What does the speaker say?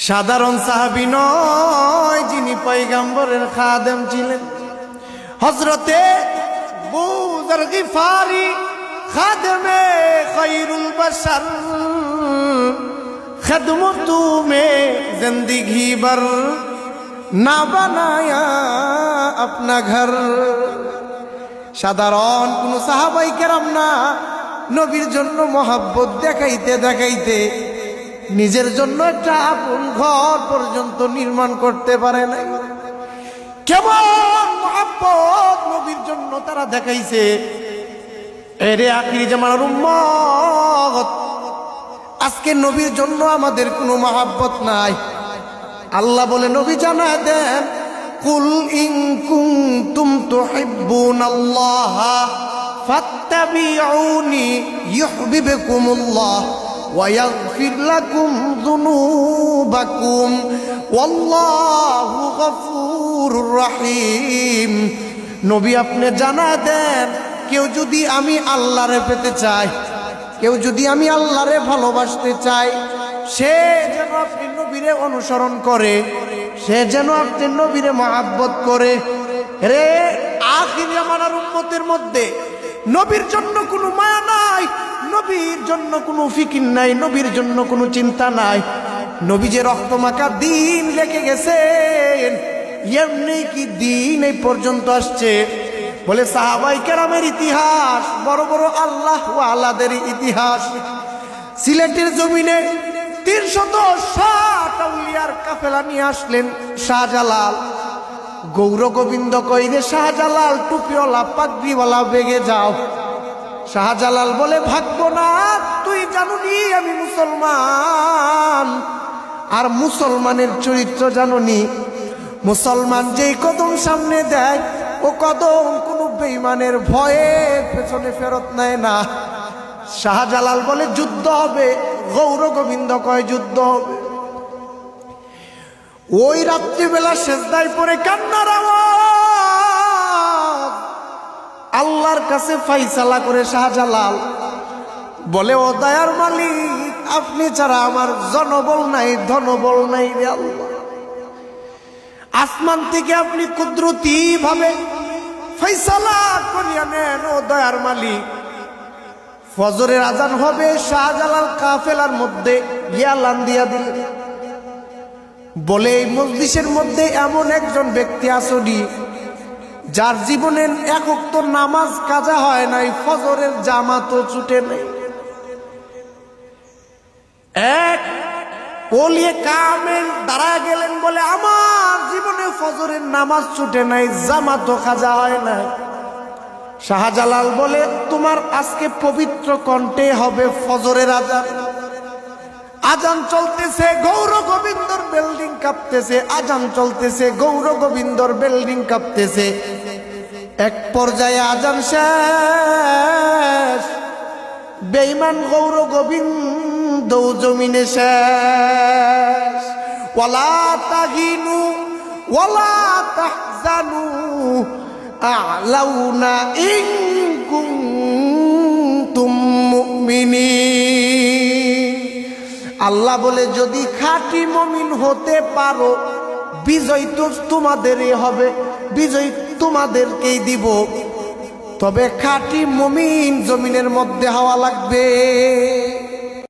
সাধারণ সাহাবী নয়, যিনি পয়গম্বরের খাদেম ছিলেন। হযরতে আবু যর গিফারি খাদেমে খায়রুল বশর, खदमतू में जिंदगी भर ना बनाया अपना घर। সাধারণ কোন সাহাবাই কেরাম না, নবীর জন্য মহব্বত দেখাইতে দেখাইতে নিজের জন্য একটা আপন ঘর পর্যন্ত নির্মাণ করতে পারে নাই। কেমন মহব্বত নবীর জন্য তারা দেখাইছে। এরে আখিরি জামানার উম্মত, আজকে নবীর জন্য আমাদের কোনো মহব্বত নাই। আল্লাহ বলে নবী জানায় দেন, কুল ইন কুনতুম তুহিব্বুনাল্লাহ ফাত্তাবিউনি ইউহিব্বুকুমুল্লাহ ওয়া ইয়াগফির লাকুম যুনুবাকুম ওয়াল্লাহু গফুরুর রহিম। নবী আপনি জানায় দেন, কেউ যদি আমি আল্লাহরে পেতে চাই, কেউ যদি আমি আল্লাহরে ভালোবাসতে চাই, সে যেন আপনি নবীরে অনুসরণ করে, সে যেন আপনি নবীরে মহব্বত করে। রে আখির জামানার উম্মতের মধ্যে নবীর জন্য কোনো মায়া নাই, নবীর জন্য কোনো ফিকির নাই, নবীর জন্য কোনো চিন্তা নাই। নবী যে রক্তমাখা দিন রেখে গেছেন, এমনি কি দিন এই পর্যন্ত আসছে। বলে সাহাবাই কেরামের ইতিহাস, বড় বড় আল্লাহ ওয়ালাদের ইতিহাস। সিলেটের জমিনে 360 আউলিয়ার কাফেলা নিয়ে আসলেন শাহজালাল। গৌর গোবিন্দ কইরে শাহজালাল টুপিওয়ালা পাগড়িওয়ালা বেগে যাও। শাহজালাল বলে ভাগবো না, তুই জানুনি আমি মুসলমান, আর মুসলমানের চরিত্র জানুনি। মুসলমান যেই কদম সামনে দেয়, ও কদম কোনো বেঈমানের ভয়ে পেছনে ফেরত নেয় না। শাহজালাল বলে যুদ্ধ হবে, গৌর গোবিন্দ কয় যুদ্ধ হবে। ওই রাত্রিবেলা সেজদায় পড়ে কান্নার আওয়াজ আল্লাহর কাছে ফাইসালা করে শাহজালাল বলে, ও দয়ার মালিক, আপনি ছাড়া আমার জনবল নাই, ধনবল নাই রে আল্লাহ। আসমান থেকে আপনি কুদরতি ভাবে ফয়সালা করিয়া নেন ও দয়ার মালিক। ফজরের আজান হবে, শাহজালাল কাফেলার মধ্যে ইয়ালান দিয়া দিলেন। বলে এই মজলিসের মধ্যে এমন একজন ব্যক্তি আসনি যার জীবনের এক ওয়াক্ত নামাজ কাজা হয় নাই, ফজরের জামাতও ছুটে নাই। এক ওলিয়ে কামেল দাঁড়ায় গেলেন, বলে আমার জীবনে ফজরের নামাজ ছুটে নাই, জামাতও কাজা হয় নাই। শাহজালাল বলে, তোমার আজকে পবিত্র কণ্ঠে হবে ফজরের আজান। আজান চলতেছে, গৌর গোবিন্দর বিল্ডিং কাঁপতেছে, আজান চলতেছে, গৌর গোবিন্দর বিল্ডিং কাঁপতেছে। এক পর্যায়ে আজান শেষ, বেঈমান গৌর গোবিন্দ জমিনে শেষ। ওয়ালা তাহিনু ওয়ালা তাহজানু আ'লাউনা ইন কুনতুম মুমিনিন। আল্লাহ বলে, যদি খাঁটি মুমিন হতে পারো, বিজয় তো তোমাদেরই হবে, বিজয় তোমাদেরকেই দিব। তবে খাঁটি মুমিন জমিনের মধ্যে হওয়া লাগবে।